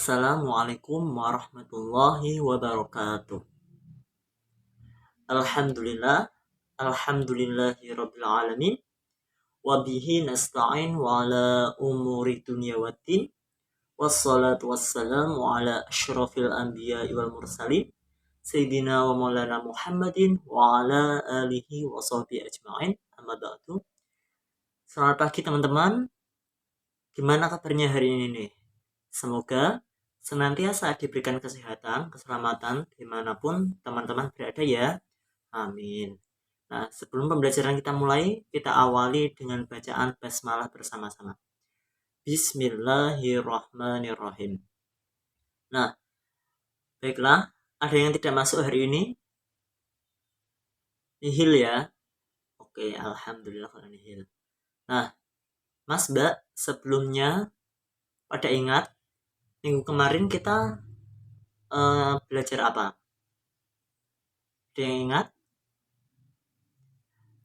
Assalamualaikum warahmatullahi wabarakatuh. Alhamdulillah, alhamdulillahi rabbil alamin. Wabihi nasta'in wa ala umuri dunya waddin. Wassalatu wassalamu ala asyrafil anbiya'i wal mursalin. Sayyidina wa maulana Muhammadin wa ala alihi wa sahbihi ajma'in. Amma ba'du. Selamat pagi teman-teman. Gimana kabarnya hari ini nih? Semoga senantiasa diberikan kesehatan, keselamatan dimanapun teman-teman berada ya. Amin. Nah, sebelum pembelajaran kita mulai, kita awali dengan bacaan basmalah bersama-sama. Bismillahirrahmanirrahim. Nah, baiklah, ada yang tidak masuk hari ini? Nihil ya. Oke, alhamdulillah kalau nihil. Nah, Mas Mbak, sebelumnya pada ingat minggu kemarin kita belajar apa? Ada yang ingat?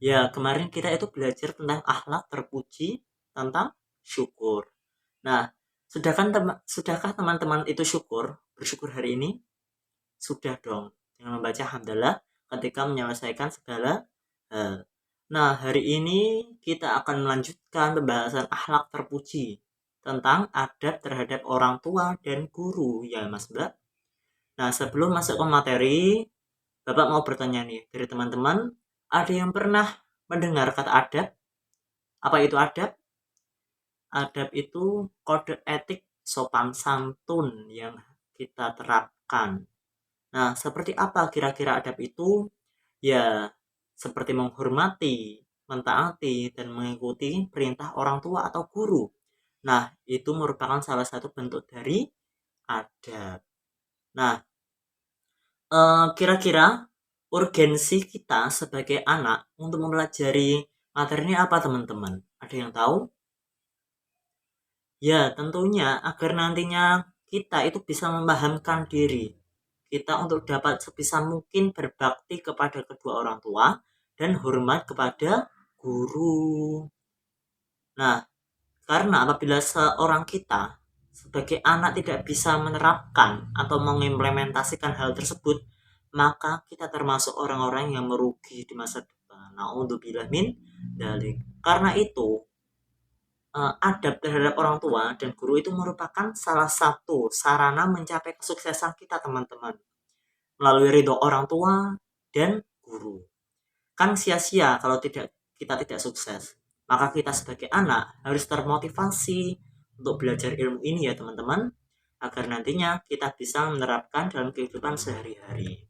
Ya, kemarin kita itu belajar tentang akhlak terpuji, tentang syukur. Nah, sudahkah teman-teman itu bersyukur hari ini? Sudah dong, dengan membaca hamdalah ketika menyelesaikan segala hal. Nah, hari ini kita akan melanjutkan pembahasan akhlak terpuji tentang adab terhadap orang tua dan guru, ya Mas Mbak. Nah, sebelum masuk ke materi, Bapak mau bertanya nih, dari teman-teman, ada yang pernah mendengar kata adab? Apa itu adab? Adab itu kode etik sopan santun yang kita terapkan. Nah, seperti apa kira-kira adab itu? Ya, seperti menghormati, mentaati, dan mengikuti perintah orang tua atau guru. Nah, itu merupakan salah satu bentuk dari adab. Nah, kira-kira urgensi kita sebagai anak untuk mempelajari materi ini apa teman-teman? Ada yang tahu? Ya, tentunya agar nantinya kita itu bisa memahamkan diri kita untuk dapat sebisa mungkin berbakti kepada kedua orang tua dan hormat kepada guru. Nah, karena apabila seorang kita sebagai anak tidak bisa menerapkan atau mengimplementasikan hal tersebut, maka kita termasuk orang-orang yang merugi di masa depan. Na'udzubillah min dzalik. Karena itu, adab terhadap orang tua dan guru itu merupakan salah satu sarana mencapai kesuksesan kita, teman-teman, melalui ridho orang tua dan guru. Kan sia-sia kalau kita tidak sukses. Maka kita sebagai anak harus termotivasi untuk belajar ilmu ini ya teman-teman, agar nantinya kita bisa menerapkan dalam kehidupan sehari-hari.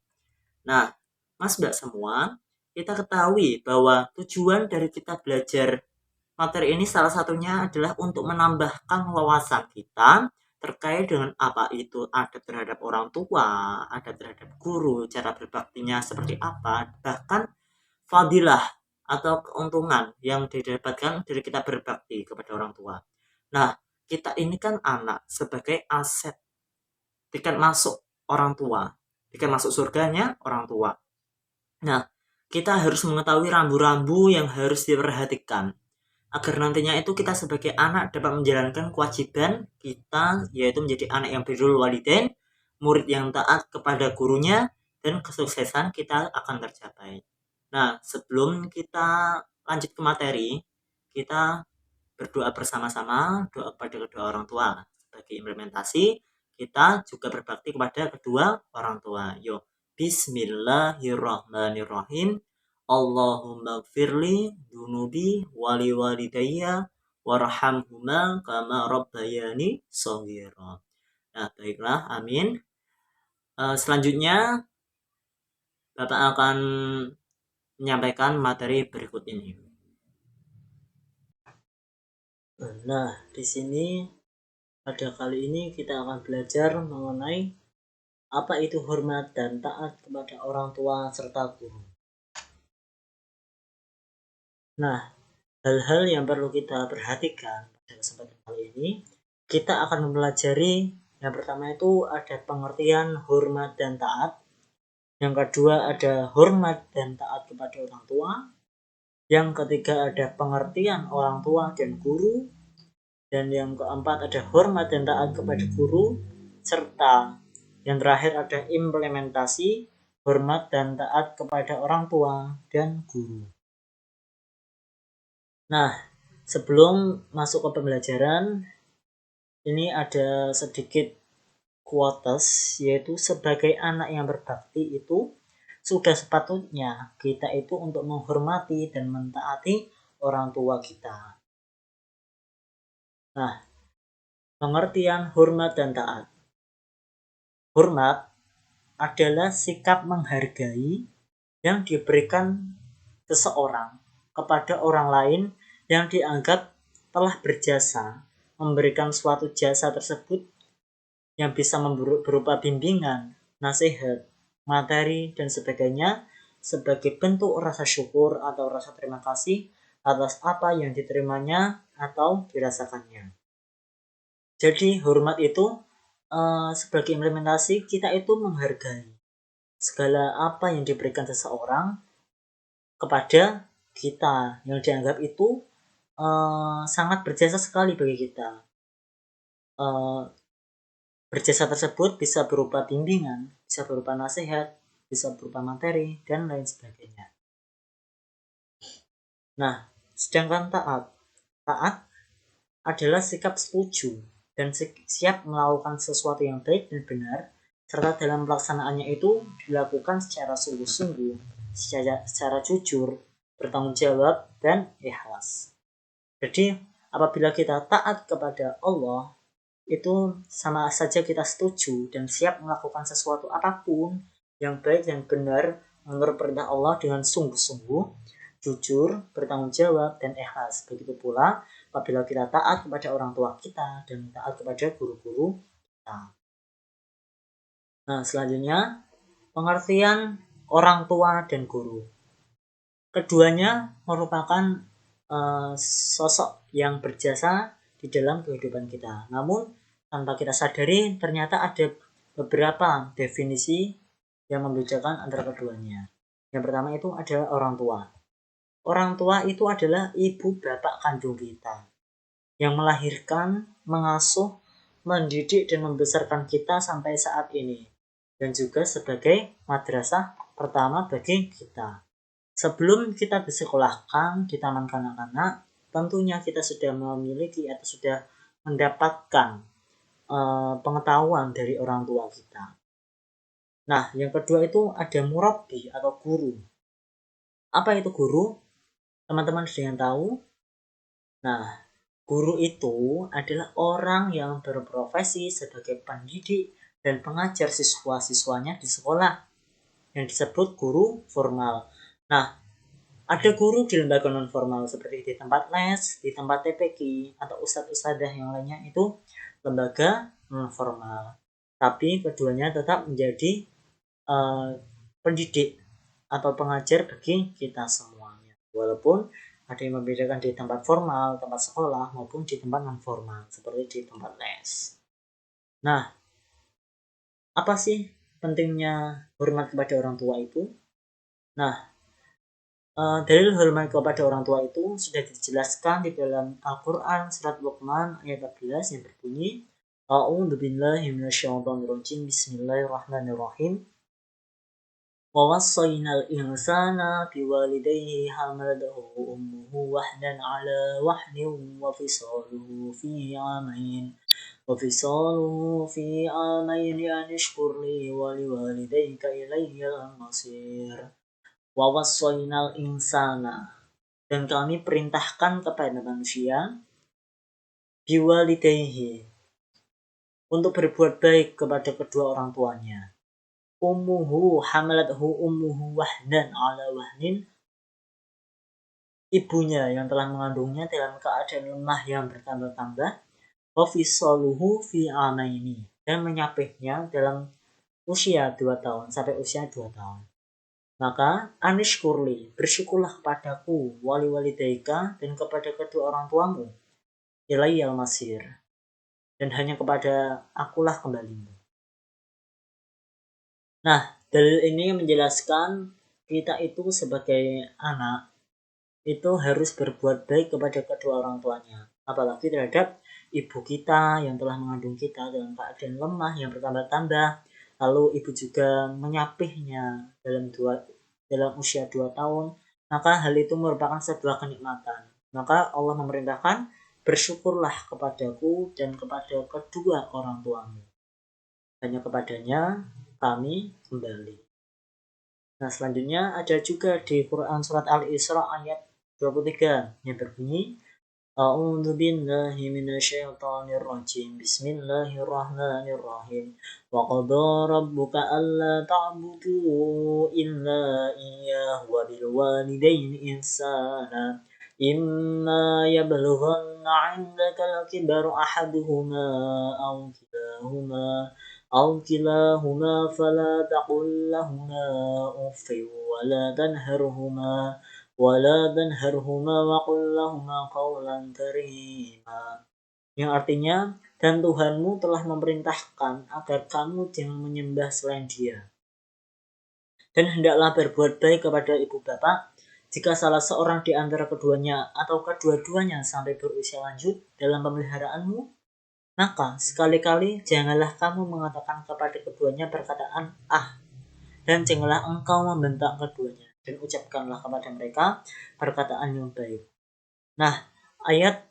Nah, Mas Mbak semua, kita ketahui bahwa tujuan dari kita belajar materi ini salah satunya adalah untuk menambahkan wawasan kita terkait dengan apa itu adab terhadap orang tua, adab terhadap guru, cara berbaktinya seperti apa, bahkan fadilah atau keuntungan yang didapatkan dari kita berbakti kepada orang tua. Nah, kita ini kan anak sebagai aset tiket masuk orang tua, tiket masuk surganya orang tua. Nah, kita harus mengetahui rambu-rambu yang harus diperhatikan agar nantinya itu kita sebagai anak dapat menjalankan kewajiban kita, yaitu menjadi anak yang birrul walidain, murid yang taat kepada gurunya, dan kesuksesan kita akan tercapai. Nah, sebelum kita lanjut ke materi, kita berdoa bersama-sama, doa kepada kedua orang tua. Sebagai implementasi, kita juga berbakti kepada kedua orang tua. Yuk, bismillahirrahmanirrahim. Allahumma gfirli dunubi wali walidayya warhamhuma kama rabbayani shaghira. Nah, baiklah, amin. Selanjutnya Bapak akan menyampaikan materi berikut ini. Nah, di sini pada kali ini kita akan belajar mengenai apa itu hormat dan taat kepada orang tua serta guru. Nah, hal-hal yang perlu kita perhatikan pada kesempatan kali ini, kita akan mempelajari yang pertama itu ada pengertian hormat dan taat. Yang kedua ada hormat dan taat kepada orang tua. Yang ketiga ada pengertian orang tua dan guru. Dan yang keempat ada hormat dan taat kepada guru. serta yang terakhir ada implementasi, hormat dan taat kepada orang tua dan guru. Nah, sebelum masuk ke pembelajaran, ini ada sedikit quotes, yaitu sebagai anak yang berbakti itu sudah sepatutnya kita itu untuk menghormati dan mentaati orang tua kita. Nah, pengertian hormat dan taat. Hormat adalah sikap menghargai yang diberikan seseorang kepada orang lain yang dianggap telah berjasa memberikan suatu jasa tersebut yang bisa berupa bimbingan, nasihat, materi, dan sebagainya sebagai bentuk rasa syukur atau rasa terima kasih atas apa yang diterimanya atau dirasakannya. Jadi hormat itu sebagai implementasi kita itu menghargai segala apa yang diberikan seseorang kepada kita yang dianggap itu sangat berjasa sekali bagi kita. Berjasa tersebut bisa berupa bimbingan, bisa berupa nasihat, bisa berupa materi, dan lain sebagainya. Nah, sedangkan taat adalah sikap setuju dan siap melakukan sesuatu yang baik dan benar, serta dalam pelaksanaannya itu dilakukan secara sungguh-sungguh, secara jujur, bertanggung jawab, dan ikhlas. Jadi, apabila kita taat kepada Allah, itu sama saja kita setuju dan siap melakukan sesuatu apapun yang baik dan benar menurut perintah Allah dengan sungguh-sungguh, jujur, bertanggung jawab, dan ikhlas. Begitu pula apabila kita taat kepada orang tua kita dan taat kepada guru-guru kita. Nah, selanjutnya pengertian orang tua dan guru. Keduanya merupakan sosok yang berjasa di dalam kehidupan kita. Namun tanpa kita sadari ternyata ada beberapa definisi yang membedakan antara keduanya. Yang pertama itu adalah orang tua. Orang tua itu adalah ibu bapak kandung kita yang melahirkan, mengasuh, mendidik dan membesarkan kita sampai saat ini, dan juga sebagai madrasah pertama bagi kita. Sebelum kita disekolahkan di taman kanak-kanak, tentunya kita sudah memiliki atau sudah mendapatkan pengetahuan dari orang tua kita. Nah, yang kedua itu ada murabbi atau guru. Apa itu guru? Teman-teman sudah yang tahu? Nah, guru itu adalah orang yang berprofesi sebagai pendidik dan pengajar siswa-siswanya di sekolah yang disebut guru formal. Nah, ada guru di lembaga non formal seperti di tempat les, di tempat TPQ, atau ustadz-ustadzah yang lainnya itu lembaga non formal. Tapi keduanya tetap menjadi pendidik atau pengajar bagi kita semuanya. Walaupun ada yang membedakan di tempat formal, tempat sekolah, maupun di tempat non formal seperti di tempat les. Nah, apa sih pentingnya hormat kepada orang tua itu? Nah, dalil hormat kepada orang tua itu sudah dijelaskan di dalam Al-Quran surat Luqman ayat 14 yang berbunyi A'udzu billahi minasyaitonir rajim. Bismillahirrahmanirrahim. Wa wassayna al-insana biwalidayhi hamalathu ummuhu wahnan 'ala wahnin wa fisaluhu fi 'amayn an ishkur li wa liwalidayka ilayya al-masir. Wa wassayna al-insana, dan kami perintahkan kepada manusia biwalidayhi, untuk berbuat baik kepada kedua orang tuanya. Ummuhu hamalathu ummuhu wahnan ala wahnin, ibunya yang telah mengandungnya dalam keadaan lemah yang bertambah-tambah. Wa fisaluhu fi amaini, dan menyapihnya dalam usia 2 tahun sampai usia 2 tahun. Maka anishkurli, bersyukurlah kepadaku, wali walidaika, dan kepada kedua orang tuamu, ilayyal masir, dan hanya kepada akulah kembalimu. Nah, dalil ini menjelaskan kita itu sebagai anak itu harus berbuat baik kepada kedua orang tuanya, apalagi terhadap ibu kita yang telah mengandung kita dalam keadaan lemah yang bertambah-tambah, lalu ibu juga menyapihnya dalam usia 2 tahun, maka hal itu merupakan sebuah kenikmatan. Maka Allah memerintahkan, bersyukurlah kepadaku dan kepada kedua orang tuamu. Hanya kepadanya kami kembali. Nah, selanjutnya ada juga di Quran surat Al-Isra ayat 23 yang berbunyi, A'udzu billahi minasyaitonir rajim. Bismillahirrahmanirrahim. Wa qada rabbuka alla ta'budu illa iyyahu wa bil walidayni ihsana. Imma yablughanna 'indaka al-kibara ahaduhuma aw kilahuma fala taqul lahumā uff ولا تنهرهما وقل لهما قولا كريما. Yang artinya, dan Tuhanmu telah memerintahkan agar kamu jangan menyembah selain Dia. Dan hendaklah berbuat baik kepada ibu bapak. Jika salah seorang di antara keduanya atau kedua-duanya sampai berusia lanjut dalam pemeliharaanmu, maka sekali-kali janganlah kamu mengatakan kepada keduanya perkataan dan janganlah engkau membentak keduanya, dan ucapkanlah kepada mereka perkataan yang baik. Nah, ayat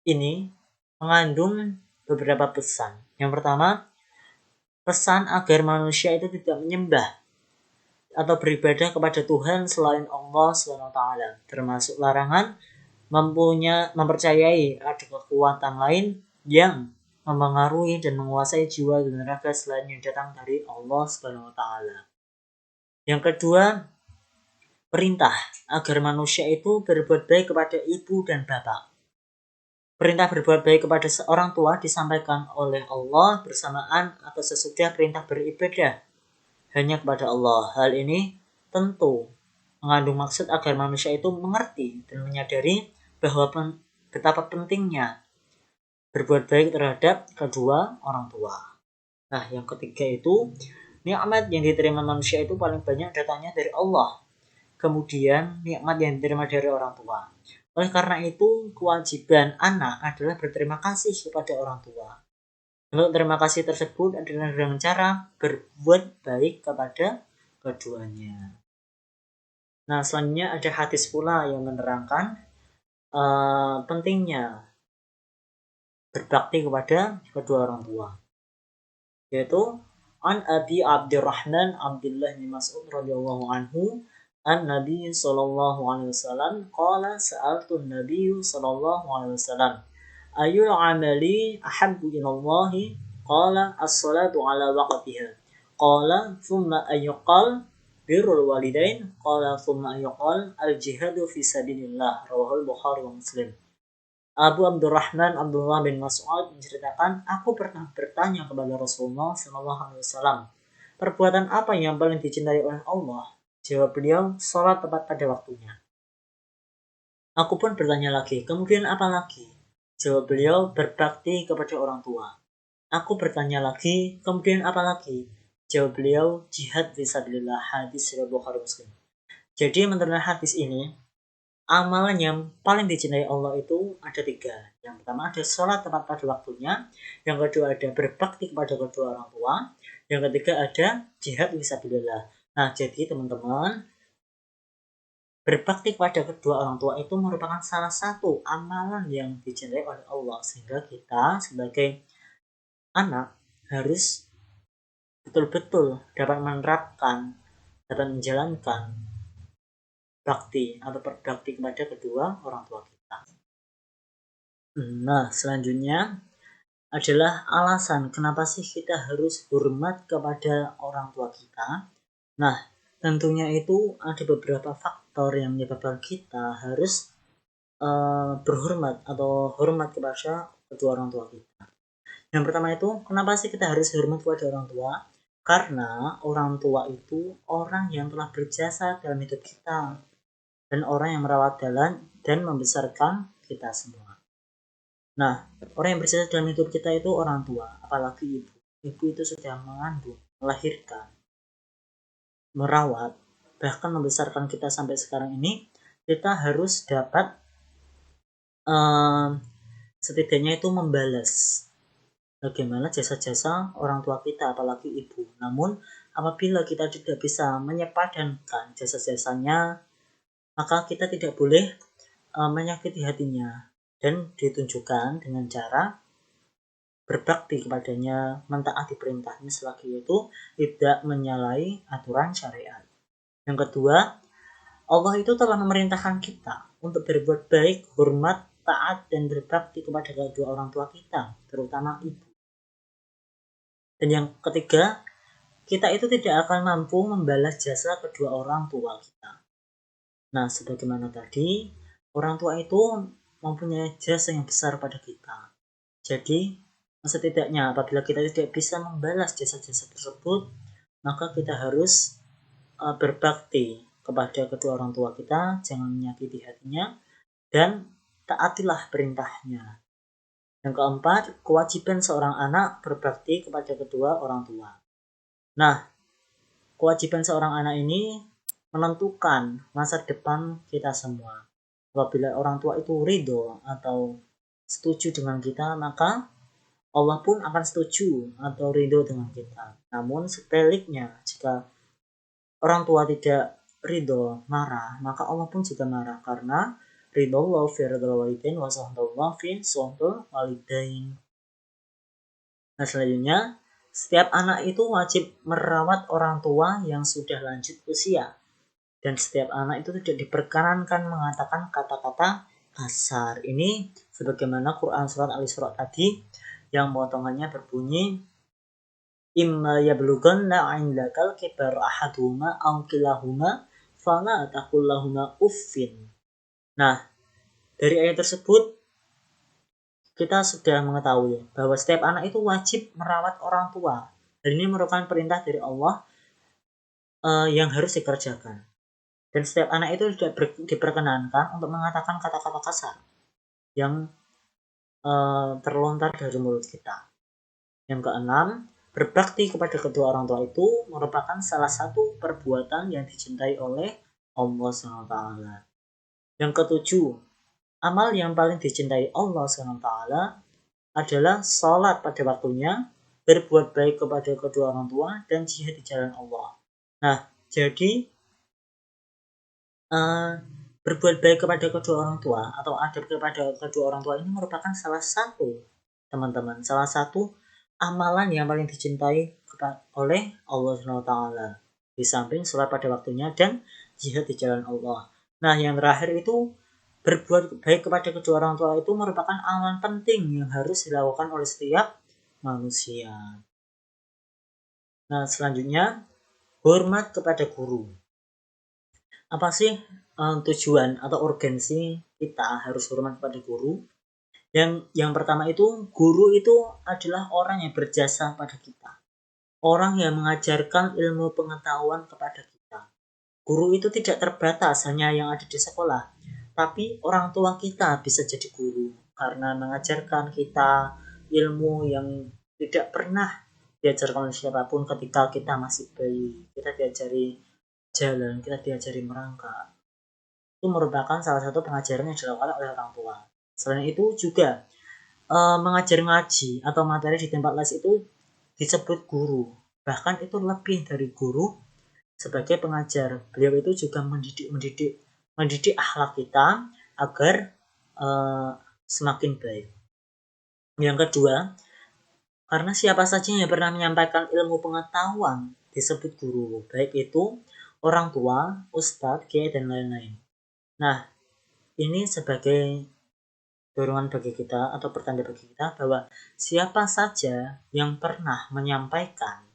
ini mengandung beberapa pesan. Yang pertama, pesan agar manusia itu tidak menyembah atau beribadah kepada Tuhan selain Allah SWT, termasuk larangan mempercayai ada kekuatan lain yang mempengaruhi dan menguasai jiwa dan raga selain yang datang dari Allah SWT. Yang kedua, perintah agar manusia itu berbuat baik kepada ibu dan bapak. Perintah berbuat baik kepada seorang tua disampaikan oleh Allah bersamaan atau sesudah perintah beribadah hanya kepada Allah. Hal ini tentu mengandung maksud agar manusia itu mengerti dan menyadari bahwa betapa pentingnya berbuat baik terhadap kedua orang tua. Nah, yang ketiga itu, nikmat yang diterima manusia itu paling banyak datangnya dari Allah. Kemudian nikmat yang diterima dari orang tua. Oleh karena itu, kewajiban anak adalah berterima kasih kepada orang tua. Untuk terima kasih tersebut adalah dengan cara berbuat baik kepada keduanya. Nah, selanjutnya ada hadis pula yang menerangkan pentingnya berbakti kepada kedua orang tua. Yaitu An Abi Abdurrahman Abdullah bin Mas'ud radhiyallahu anhu an-Nabi sallallahu alaihi wasallam qala sa'altu an-Nabi sallallahu alaihi wasallam ayul amali ahabbu ila Allah qala as-salatu ala waqtiha qala thumma ayyqal birrul walidain qala thumma ayyqal al-jihadu fi sabilillah rawahul Bukhari wa Muslim. Abu Abdurrahman Abdullah bin Mas'ud menceritakan, aku pernah bertanya kepada Rasulullah SAW, perbuatan apa yang paling dicintai oleh Allah? Jawab beliau, sholat tepat pada waktunya. Aku pun bertanya lagi, kemudian apa lagi? Jawab beliau, berbakti kepada orang tua. Aku bertanya lagi, kemudian apa lagi? Jawab beliau, jihad fisabilillah, hadis riwayat Bukhari Muslim. Jadi menurut hadis ini, amalan yang paling dicintai Allah itu ada 3. Yang pertama ada sholat tepat pada waktunya. Yang kedua ada berbakti kepada kedua orang tua. Yang ketiga ada jihad fisabilillah. Nah, jadi teman-teman, berbakti kepada kedua orang tua itu merupakan salah satu amalan yang dicintai oleh Allah. Sehingga kita sebagai anak harus betul-betul dapat menerapkan, dapat menjalankan bakti atau berbakti kepada kedua orang tua kita. Nah, selanjutnya adalah alasan kenapa sih kita harus hormat kepada orang tua kita. Nah, tentunya itu ada beberapa faktor yang menyebabkan kita harus berhormat atau hormat kepada kedua orang tua kita. Yang pertama itu, kenapa sih kita harus hormat kepada orang tua? Karena orang tua itu orang yang telah berjasa dalam hidup kita dan orang yang merawat dan membesarkan kita semua. Nah, orang yang berjasa dalam hidup kita itu orang tua, apalagi ibu. Ibu itu sudah mengandung, melahirkan, merawat, bahkan membesarkan kita sampai sekarang ini. Kita harus dapat setidaknya itu membalas bagaimana jasa-jasa orang tua kita, apalagi ibu. Namun apabila kita tidak bisa menyepadankan jasa-jasanya, maka kita tidak boleh menyakiti hatinya, dan ditunjukkan dengan cara berbakti kepadanya, mentaati perintahnya selagi itu tidak menyalahi aturan syariat. Yang kedua, Allah itu telah memerintahkan kita untuk berbuat baik, hormat, taat, dan berbakti kepada kedua orang tua kita, terutama ibu. Dan yang ketiga, kita itu tidak akan mampu membalas jasa kedua orang tua kita. Nah, sebagaimana tadi, orang tua itu mempunyai jasa yang besar pada kita. Jadi, setidaknya apabila kita tidak bisa membalas jasa-jasa tersebut, maka kita harus berbakti kepada kedua orang tua kita, jangan menyakiti hatinya, dan taatilah perintahnya. Yang keempat, kewajiban seorang anak berbakti kepada kedua orang tua. Nah, kewajiban seorang anak ini menentukan masa depan kita semua. Apabila orang tua itu ridho atau setuju dengan kita, maka Allah pun akan setuju atau ridho dengan kita. Namun sebaliknya, jika orang tua tidak ridho, marah, maka Allah pun juga marah, karena ridho Allah fi ridho walidain wa sahdullah fi sahdul walidain. Nah, selanjutnya, setiap anak itu wajib merawat orang tua yang sudah lanjut usia, dan setiap anak itu tidak diperkenankan mengatakan kata-kata kasar. Ini sebagaimana Quran surat Al-Isra tadi yang potongannya berbunyi, imma yablughanna 'indakal kibar ahaduhuma aw kilahuma fala taqul lahuma uffin. Nah, dari ayat tersebut kita sudah mengetahui bahwa setiap anak itu wajib merawat orang tua. Dan ini merupakan perintah dari Allah yang harus dikerjakan. Dan setiap anak itu tidak diperkenankan untuk mengatakan kata-kata kasar yang terlontar dari mulut kita. Yang keenam, berbakti kepada kedua orang tua itu merupakan salah satu perbuatan yang dicintai oleh Allah SWT. Yang ketujuh, amal yang paling dicintai Allah SWT adalah sholat pada waktunya, berbuat baik kepada kedua orang tua, dan jihad di jalan Allah. Nah, jadi berbuat baik kepada kedua orang tua atau adab kepada kedua orang tua ini merupakan salah satu, teman-teman, salah satu amalan yang paling dicintai oleh Allah SWT, di samping sholat pada waktunya dan jihad di jalan Allah. Nah, yang terakhir itu berbuat baik kepada kedua orang tua itu merupakan amalan penting yang harus dilakukan oleh setiap manusia. Nah, selanjutnya, hormat kepada guru. Apa sih tujuan atau urgensi kita harus hormat kepada guru? Yang pertama itu, guru itu adalah orang yang berjasa pada kita, orang yang mengajarkan ilmu pengetahuan kepada kita. Guru itu tidak terbatas hanya yang ada di sekolah, tapi orang tua kita bisa jadi guru karena mengajarkan kita ilmu yang tidak pernah diajarkan oleh siapapun. Ketika kita masih bayi, kita diajari jalan, kita diajari merangkak. Itu merupakan salah satu pengajaran yang dilakukan oleh orang tua. Selain itu juga mengajar ngaji atau materi di tempat les itu disebut guru. Bahkan itu lebih dari guru, sebagai pengajar. Beliau itu juga mendidik akhlak kita agar semakin baik. Yang kedua, karena siapa saja yang pernah menyampaikan ilmu pengetahuan disebut guru, baik itu orang tua, ustadz, kiai, dan lain-lain. Nah, ini sebagai dorongan bagi kita atau pertanda bagi kita bahwa siapa saja yang pernah menyampaikan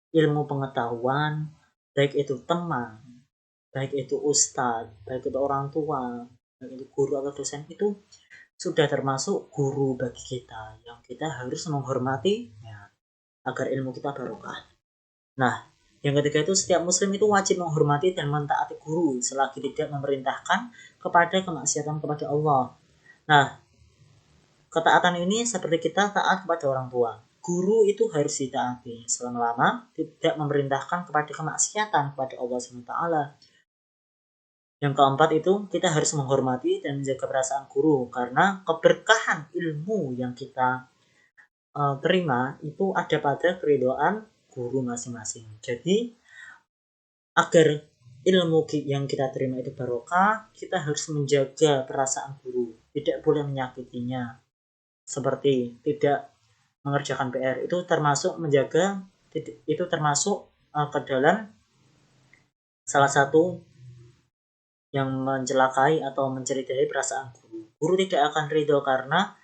ilmu pengetahuan, baik itu teman, baik itu ustadz, baik itu orang tua, baik itu guru atau dosen, itu sudah termasuk guru bagi kita yang kita harus menghormatinya agar ilmu kita barokah. Nah, yang ketiga itu, setiap muslim itu wajib menghormati dan mentaati guru selagi tidak memerintahkan kepada kemaksiatan kepada Allah. Nah, ketaatan ini seperti kita taat kepada orang tua. Guru itu harus ditaati selama tidak memerintahkan kepada kemaksiatan kepada Allah SWT. Yang keempat itu kita harus menghormati dan menjaga perasaan guru, karena keberkahan ilmu yang kita terima itu ada pada keridhaan guru masing-masing. Jadi agar ilmu yang kita terima itu barokah, kita harus menjaga perasaan guru, tidak boleh menyakitinya. Seperti tidak mengerjakan PR itu termasuk menjaga, itu termasuk ke dalam salah satu yang mencelakai atau mencederai perasaan guru. Guru tidak akan ridho karena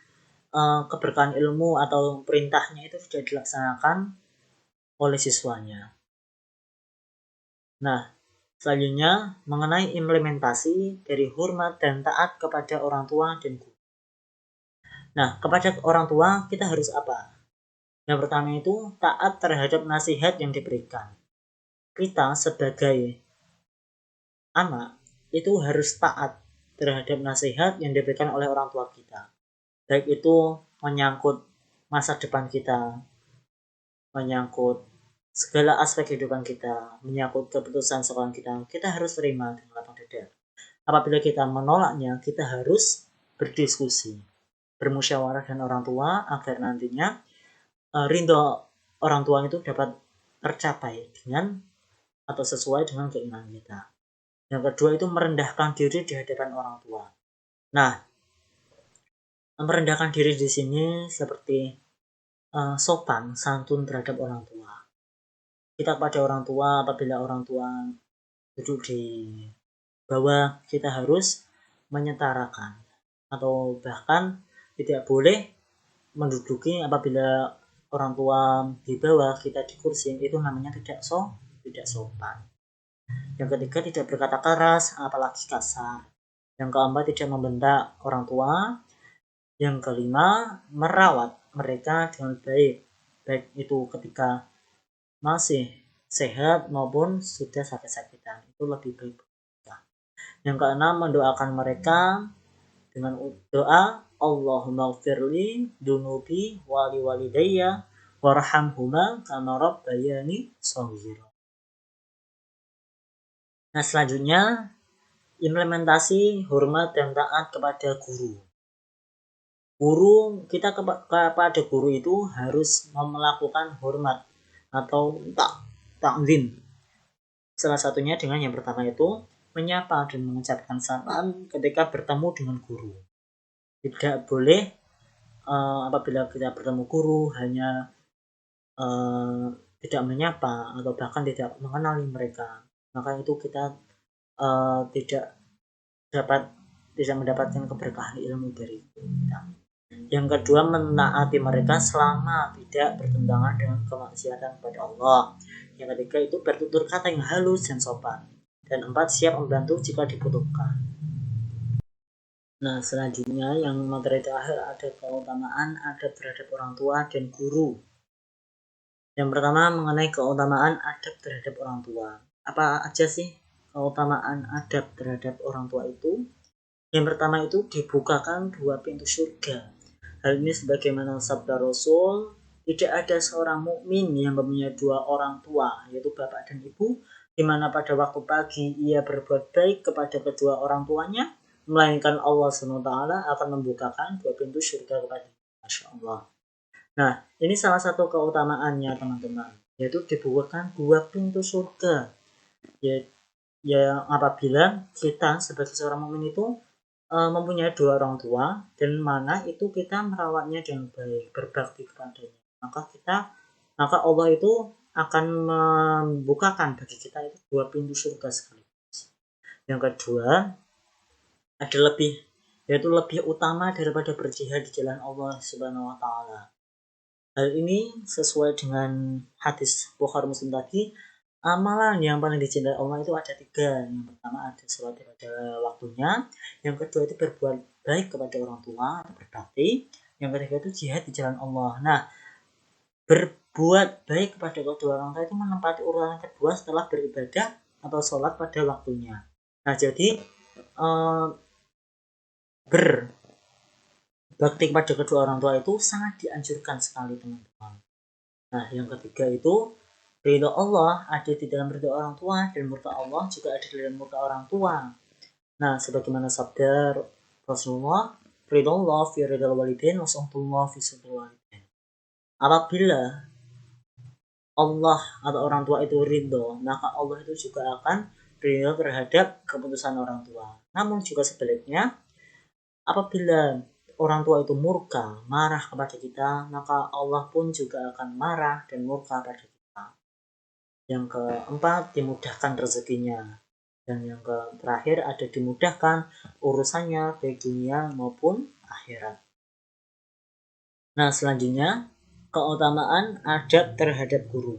keberkahan ilmu atau perintahnya itu sudah dilaksanakan oleh siswanya. Nah, selanjutnya mengenai implementasi dari hormat dan taat kepada orang tua dan guru. Nah, kepada orang tua kita harus apa? Yang pertama itu taat terhadap nasihat yang diberikan. Kita sebagai anak itu harus taat terhadap nasihat yang diberikan oleh orang tua kita. Baik itu menyangkut masa depan kita, menyangkut segala aspek kehidupan kita, menyangkut keputusan sekolah kita harus terima dengan lapang dada. Apabila kita menolaknya, kita harus berdiskusi, bermusyawarah dengan orang tua agar nantinya ridho orang tua itu dapat tercapai dengan atau sesuai dengan keinginan kita. Yang kedua itu merendahkan diri di hadapan orang tua. Nah, merendahkan diri di sini seperti sopan santun terhadap orang tua. Kita kepada orang tua, apabila orang tua duduk di bawah, kita harus menyetarakan atau bahkan tidak boleh menduduki. Apabila orang tua di bawah, kita di kursi, itu namanya tidak sopan. Yang ketiga tidak berkata keras apalagi kasar. Yang keempat tidak membentak orang tua. Yang kelima merawat mereka dengan baik, baik itu ketika masih sehat maupun sudah sakit-sakitan, itu lebih baik. Yang keenam mendoakan mereka dengan doa Allahumma gfirli dunubi wali walidayya warhamhuma kama rabbayani shaghira. Nah, selanjutnya implementasi hormat dan taat kepada guru. Kita kepada guru itu harus melakukan hormat atau ta'zim. Salah satunya dengan yang pertama itu menyapa dan mengucapkan salam ketika bertemu dengan guru. Tidak boleh apabila kita bertemu guru hanya tidak menyapa atau bahkan tidak mengenali mereka, maka itu kita tidak mendapatkan keberkahan ilmu dari kita. Yang kedua menaati mereka selama tidak bertentangan dengan kemaksiatan kepada Allah. Yang ketiga itu bertutur kata yang halus dan sopan. Dan empat, siap membantu jika dibutuhkan. Nah, selanjutnya yang materi terakhir ada keutamaan adab terhadap orang tua dan guru. Yang pertama mengenai keutamaan adab terhadap orang tua. Apa aja sih keutamaan adab terhadap orang tua itu? Yang pertama itu dibukakan 2 pintu surga. Hal ini sebagaimana sabda Rasul, tidak ada seorang mukmin yang mempunyai 2 orang tua, yaitu bapak dan ibu, di mana pada waktu pagi ia berbuat baik kepada kedua orang tuanya, melainkan Allah SWT akan membukakan 2 pintu surga kepada. Masya Allah. Nah, ini salah satu keutamaannya teman-teman, yaitu dibukakan 2 pintu surga. Ya apabila kita sebagai seorang mukmin itu mempunyai 2 orang tua dan mana itu kita merawatnya dengan baik, berbakti kepadanya, maka Allah itu akan membukakan bagi kita itu 2 pintu surga sekaligus. Yang kedua ada lebih utama daripada berjihad di jalan Allah Subhanahu wa taala. Hal ini sesuai dengan hadis Bukhari Muslim tadi. Amalan yang paling dicintai Allah itu ada 3. Yang pertama ada sholat pada waktunya. Yang kedua itu berbuat baik kepada orang tua atau berbakti. Yang ketiga itu jihad di jalan Allah. Nah, berbuat baik kepada kedua orang tua itu menempati urutan kedua setelah beribadah atau sholat pada waktunya. Nah, jadi berbakti kepada kedua orang tua itu sangat dianjurkan sekali teman-teman. Nah, yang ketiga itu ridho Allah ada di dalam ridho orang tua, dan murka Allah juga ada di dalam murka orang tua. Nah, sebagaimana sabda Rasulullah, ridallah fi ridal walidain wa sakhtullah fi sakhatil walidain. Apabila Allah atau orang tua itu ridho, maka Allah itu juga akan ridho terhadap keputusan orang tua. Namun juga sebaliknya, apabila orang tua itu murka, marah kepada kita, maka Allah pun juga akan marah dan murka pada kita. Yang keempat, dimudahkan rezekinya. Dan yang terakhir ada dimudahkan urusannya baik dunia maupun akhirat. Nah, selanjutnya keutamaan adab terhadap guru.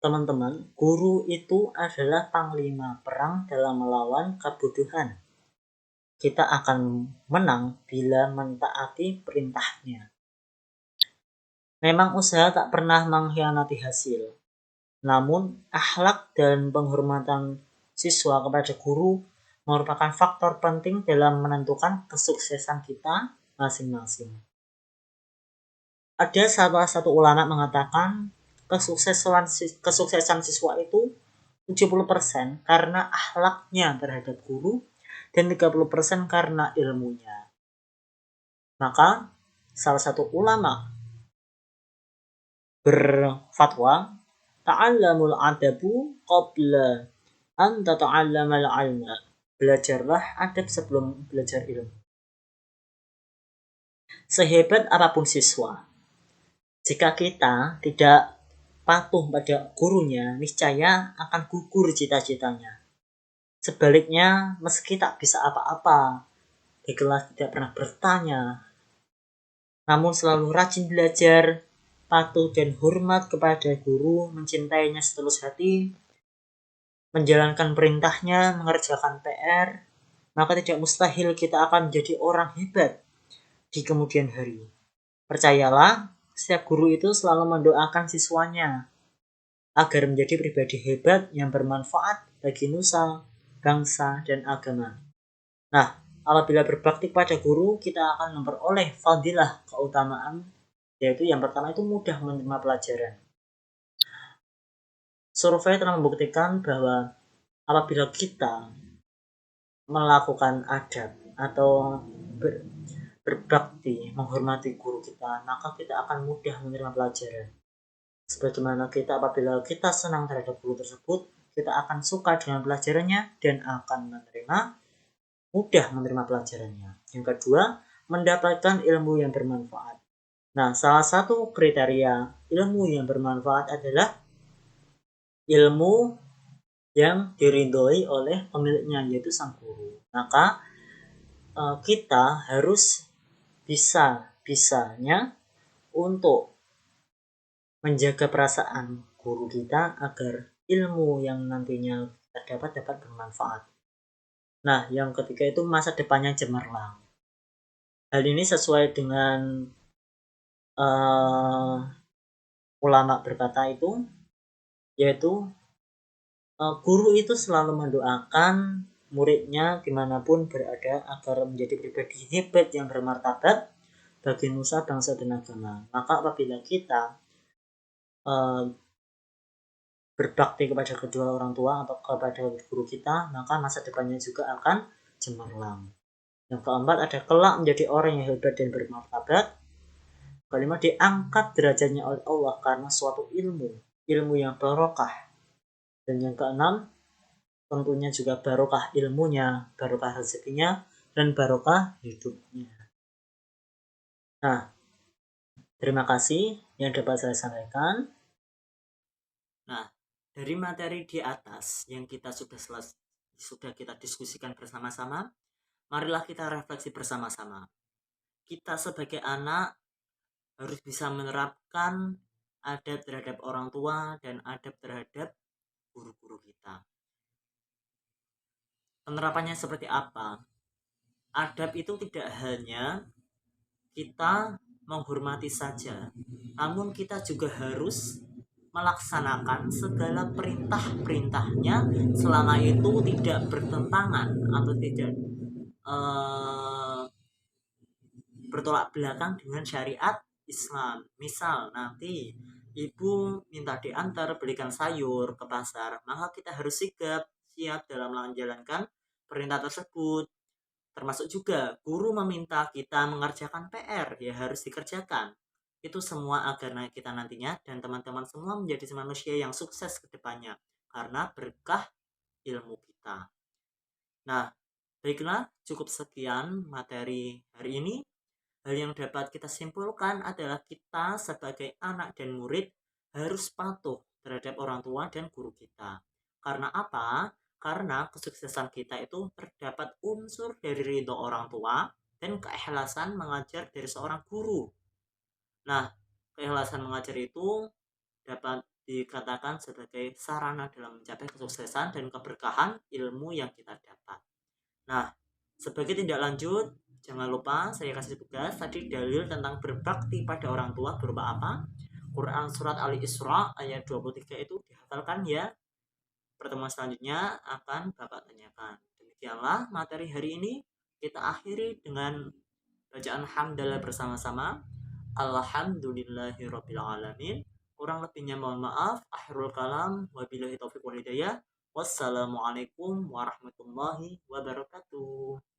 Teman-teman, guru itu adalah panglima perang dalam melawan kebodohan. Kita akan menang bila mentaati perintahnya. Memang usaha tak pernah mengkhianati hasil. Namun, akhlak dan penghormatan siswa kepada guru merupakan faktor penting dalam menentukan kesuksesan kita masing-masing. Ada salah satu ulama mengatakan kesuksesan siswa itu 70% karena akhlaknya terhadap guru dan 30% karena ilmunya. Maka salah satu ulama berfatwa, ta'allamul adabu qabla an tata'allamal ilma. Belajarlah adab sebelum belajar ilmu. Sehebat apapun siswa, jika kita tidak patuh pada gurunya, niscaya akan gugur cita-citanya. Sebaliknya, meski tak bisa apa-apa, di kelas tidak pernah bertanya, namun selalu rajin belajar, patuh dan hormat kepada guru, mencintainya setulus hati, menjalankan perintahnya, mengerjakan PR, maka tidak mustahil kita akan menjadi orang hebat di kemudian hari. Percayalah, setiap guru itu selalu mendoakan siswanya agar menjadi pribadi hebat yang bermanfaat bagi nusa, bangsa, dan agama. Nah, apabila berbakti pada guru, kita akan memperoleh fadilah keutamaan, yaitu yang pertama itu mudah menerima pelajaran. Survei telah membuktikan bahwa apabila kita melakukan adab atau berbakti, menghormati guru kita, maka kita akan mudah menerima pelajaran. Sebagaimana kita apabila kita senang terhadap guru tersebut, kita akan suka dengan pelajarannya dan akan mudah menerima pelajarannya. Yang kedua, mendapatkan ilmu yang bermanfaat. Nah, salah satu kriteria ilmu yang bermanfaat adalah ilmu yang diridhoi oleh pemiliknya, yaitu sang guru. Maka kita harus bisa-bisanya untuk menjaga perasaan guru kita agar ilmu yang nantinya kita dapat bermanfaat. Nah, yang ketiga itu masa depannya cemerlang. Hal ini sesuai dengan ulama berkata itu, yaitu guru itu selalu mendoakan muridnya dimanapun berada agar menjadi pribadi hebat yang bermartabat bagi nusa, bangsa, dan agama. Maka apabila kita berbakti kepada kedua orang tua atau kepada guru kita, maka masa depannya juga akan cemerlang. Yang keempat, ada kelak menjadi orang yang hebat dan bermartabat. Kelima, diangkat derajatnya oleh Allah karena suatu ilmu yang barokah. Dan yang keenam, tentunya juga barokah ilmunya, barokah rezekinya, dan barokah hidupnya. Nah, terima kasih yang dapat saya sampaikan. Nah, dari materi di atas yang kita sudah kita diskusikan bersama-sama, marilah kita refleksi bersama-sama. Kita sebagai anak harus bisa menerapkan adab terhadap orang tua dan adab terhadap guru-guru kita. Penerapannya seperti apa? Adab itu tidak hanya kita menghormati saja, namun kita juga harus melaksanakan segala perintah-perintahnya selama itu tidak bertentangan atau tidak bertolak belakang dengan syariat Islam. Misal nanti ibu minta diantar belikan sayur ke pasar, maka kita harus sigap siap dalam menjalankan perintah tersebut. Termasuk juga guru meminta kita mengerjakan PR, ya harus dikerjakan. Itu semua agar kita nantinya dan teman-teman semua menjadi manusia yang sukses ke depannya. Karena berkah ilmu kita. Nah, baiklah, cukup sekian materi hari ini. Hal yang dapat kita simpulkan adalah kita sebagai anak dan murid harus patuh terhadap orang tua dan guru kita. Karena apa? Karena kesuksesan kita itu terdapat unsur dari ridho orang tua dan keikhlasan mengajar dari seorang guru. Nah, keikhlasan mengajar itu dapat dikatakan sebagai sarana dalam mencapai kesuksesan dan keberkahan ilmu yang kita dapat. Nah, sebagai tindak lanjut, jangan lupa saya kasih tugas tadi dalil tentang berbakti pada orang tua berupa apa? Quran Surat Al-Isra ayat 23 itu dihafalkan ya. Pertemuan selanjutnya akan Bapak tanyakan. Demikianlah materi hari ini. Kita akhiri dengan bacaan hamdalah bersama-sama. Alhamdulillahirrabbilalamin. Kurang lebihnya mohon maaf. Akhirul kalam. Wabillahi taufiq wal hidayah. Wassalamualaikum warahmatullahi wabarakatuh.